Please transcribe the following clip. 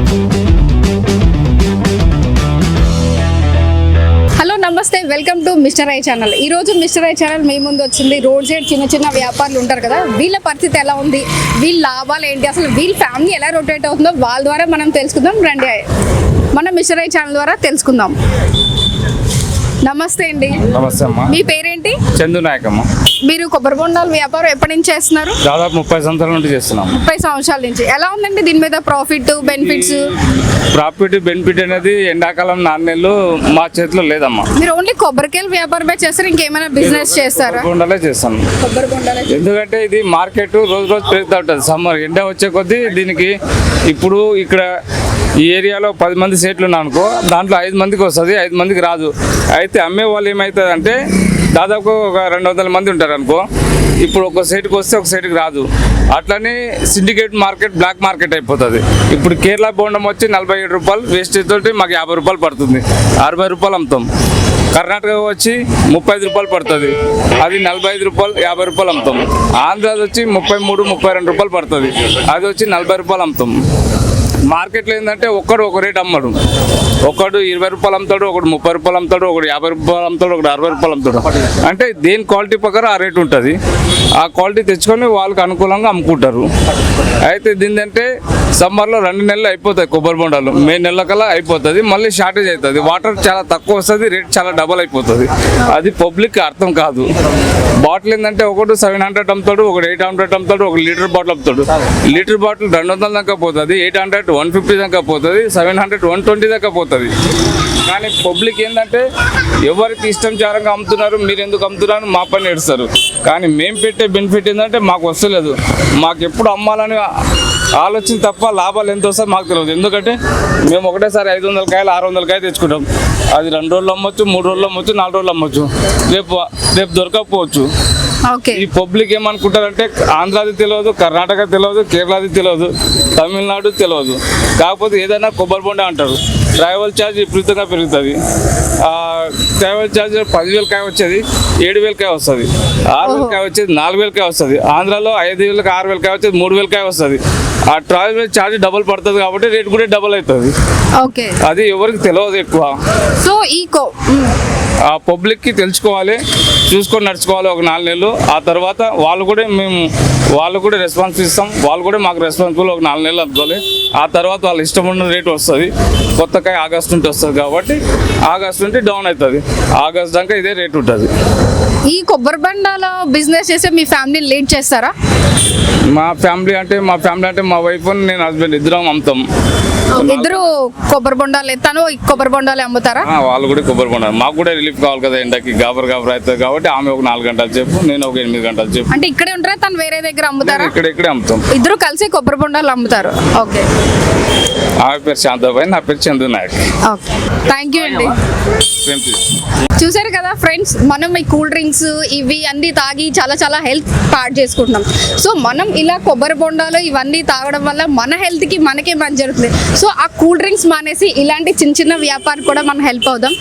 Hello నమస్తే, welcome to mister I channel. ఈరోజు mister I channel మీ ముందు వచ్చింది. రోడ్ సైడ్ చిన్న చిన్న వ్యాపారులు ఉంటారు కదా, వీళ్ళ పరిస్థితి ఎలా ఉంది, వీళ్ళ లాభాలు ఏంటి, అసలు వీళ్ళ ఫ్యామిలీ ఎలా రొటేట్ అవుతుందో వాళ్ళ ద్వారా మనం తెలుసుకుందాం. రండి, మన మిస్టర్ ఐ ఛానల్ ద్వారా తెలుసుకుందాం. నమస్తే అండి. నమస్తే అమ్మా. మీ పేరేంటి? చందు నాయక్ అమ్మ. మీరు కొబ్బరి బొండాల వ్యాపారం ఎప్పటి నుంచి చేస్తున్నారు? దాదాపు 30 సంవత్సరాల నుండి చేస్తున్నాం. 30 సంవత్సరాల నుంచి. ఎలా ఉందండి దీని మీద ప్రాఫిట్ బెనిఫిట్స్? ప్రాఫిట్ బెనిఫిట్ అనేది ఎండాకాలం 4 నెలలు మా చేతిలో లేదమ్మా. మీరు ఓన్లీ కొబ్బరికాయలు వ్యాపారమే చేస్తారు, ఇంకేమైనా బిజినెస్ చేస్తారా? బొండాలే చేస్తాను. కొబ్బరి బొండాలే. ఎందుకంటే ఇది మార్కెట్ రోజు రోజు పెరుగుతూ ఉంటుంది. సమ్మర్ ఎండ వచ్చే కొద్దీ దీనికి ఇప్పుడు ఇక్కడ ఈ ఏరియాలో 10 మంది సేట్లు ఉన్నా అనుకో, దాంట్లో 5 మందికి వస్తుంది, 5 మందికి రాదు. అయితే అమ్మే వాళ్ళు ఏమవుతుంది అంటే దాదాపు ఒక 200 మంది ఉంటారు అనుకో, ఇప్పుడు ఒక సైట్కి వస్తే ఒక సైట్కి రాదు. అట్లనే సిండికేట్ మార్కెట్ బ్లాక్ మార్కెట్ అయిపోతుంది. ఇప్పుడు కేరళ బోండం వచ్చి 47 రూపాయలు, వేస్టేజ్ తోటి మాకు 50 రూపాయలు పడుతుంది, 60 రూపాయలు అమ్ముతాం. కర్ణాటక వచ్చి 35 రూపాయలు పడుతుంది, అది 45 రూపాయలు 50 రూపాయలు అమ్ముతాం. ఆంధ్రాది వచ్చి 33, 32 రూపాయలు పడుతుంది, అది వచ్చి 40 రూపాయలు అమ్ముతాం. మార్కెట్లో ఏంటంటే ఒక్కడు ఒక రేట్ అమ్మడు. ఒకడు 20 రూపాయలు అమ్ముతాడు, ఒకడు 30 రూపాయలు అమ్ముతాడు, ఒకడు 50 రూపాయలు అమ్ముతాడు, ఒకడు 60 రూపాయలు అమ్ముతాడు. అంటే దేని క్వాలిటీ ప్రకారం ఆ రేట్ ఉంటుంది. ఆ క్వాలిటీ తెచ్చుకొని వాళ్ళకి అనుకూలంగా అమ్ముకుంటారు. అయితే దీనికంటే సమ్మర్లో 2 నెలలు అయిపోతాయి కొబ్బరి బొండాలు, మే నెల కల్లా అయిపోతుంది. మళ్ళీ షార్టేజ్ అవుతుంది, వాటర్ చాలా తక్కువ వస్తుంది, రేట్ చాలా డబల్ అయిపోతుంది. అది పబ్లిక్ అర్థం కాదు. బాటిల్ ఏంటంటే ఒకడు 700 అమ్ముతాడు, ఒకడు 800 అమ్ముతాడు, ఒక లీటర్ బాటిల్ అమ్ముతాడు. లీటర్ బాటిల్ 200 దాకా పోతుంది, 800 150 దాకా పోతుంది, 700 120 దాకా పోతుంది. కానీ పబ్లిక్ ఏంటంటే ఎవరికి ఇష్టం చారంగా అమ్ముతున్నారు, మీరు ఎందుకు అమ్ముతున్నారు మా పని ఏడుస్తారు. కానీ మేము పెట్టే బెనిఫిట్ ఏంటంటే మాకు వస్తలేదు. మాకు ఎప్పుడు అమ్మాలని ఆలోచన తప్ప లాభాలు ఎంత వస్తాయో మాకు తెలియదు. ఎందుకంటే మేము ఒకటేసారి 500 కాయలు 600 కాయలు తెచ్చుకుంటాం. అది 2 రోజులు అమ్మొచ్చు, 3 రోజులు అమ్మొచ్చు, 4 రోజులు అమ్మొచ్చు, రేపు దొరకకపోవచ్చు. ఈ పబ్లిక్ ఏమనుకుంటారంటే ఆంధ్రాది తెలియదు, కర్ణాటక తెలియదు, కేరళది తెలియదు, తమిళనాడు తెలియదు. కాకపోతే ఏదైనా కొబ్బరి బొండ అంటారు. ట్రావెల్ ఛార్జ్ విపరీతంగా పెరుగుతుంది. ట్రావెల్ ఛార్జ్ 10,000 కాయ వచ్చేది 7,000 కాయ వస్తుంది, 6,000 కాయ వచ్చేది 4,000 కాయ వస్తుంది. ఆంధ్రాలో 5,000 6,000 కాయ వచ్చేది 3,000 కాయ వస్తుంది. ఆ ట్రావెల్ ఛార్జ్ డబుల్ పడుతుంది కాబట్టి రేట్ కూడా డబుల్ అవుతుంది. అది ఎవరికి తెలియదు ఎక్కువ. సో ఈ ఆ పబ్లిక్కి తెలుసుకోవాలి, చూసుకొని నడుచుకోవాలి ఒక 4 నెలలు. ఆ తర్వాత వాళ్ళు కూడా రెస్పాన్స్ ఇస్తాం, వాళ్ళు కూడా మాకు రెస్పాన్సిబుల్ ఒక 4 నెలలు అనుకోవాలి. ఆ తర్వాత వాళ్ళ ఇష్టం ఉన్న రేట్ వస్తుంది. కొత్త కాయ ఆగస్ట్ నుండి వస్తుంది కాబట్టి ఆగస్ట్ నుండి డౌన్ అవుతుంది, ఆగస్ట్ దాకా ఇదే రేట్ ఉంటుంది. ఈ కొబ్బరి బండాల బిజినెస్ చేసే మీ ఫ్యామిలీని లీడ్ చేస్తారా? మా ఫ్యామిలీ అంటే మా వైఫ్ నేను హస్బెండ్ ఇద్దరం అమ్ముతాం. ఇద్దరు కొబ్బరి బొండాలు, తను కొబ్బరి బొండాలు అమ్ముతారా? వాళ్ళు కూడా కొబ్బరి బొండాలు. మాకు కూడా రిలీఫ్ కావాలి కదా, ఎండకి గాబర్ అవుతుంది కాబట్టి ఆమె ఒక 4 గంటలు చెప్పు, నేను ఒక 8 గంటలు చెప్పు. అంటే ఇక్కడే ఉంటారా, తను వేరే దగ్గర అమ్ముతారా? ఇక్కడే అమ్ముతాం. ఇద్దరు కలిసి కొబ్బరి బొండాలు అమ్ముతారు. ఓకే. ఆమె పేరు శాంతాబాయి, నా పేరు Chandu Nayak. Okay, thank you అండి. చూసారు కదా ఫ్రెండ్స్, మనం ఈ కూల్ డ్రింక్స్ ఇవి అన్నీ తాగి చాలా హెల్త్ పాడు చేసుకుంటున్నాం. సో మనం ఇలా కొబ్బరి బొండాలు ఇవన్నీ తాగడం వల్ల మన హెల్త్కి మనకే మంచి జరుగుతుంది. సో ఆ కూల్ డ్రింక్స్ మానేసి ఇలాంటి చిన్న వ్యాపారం కూడా మనం హెల్ప్ అవుదాం.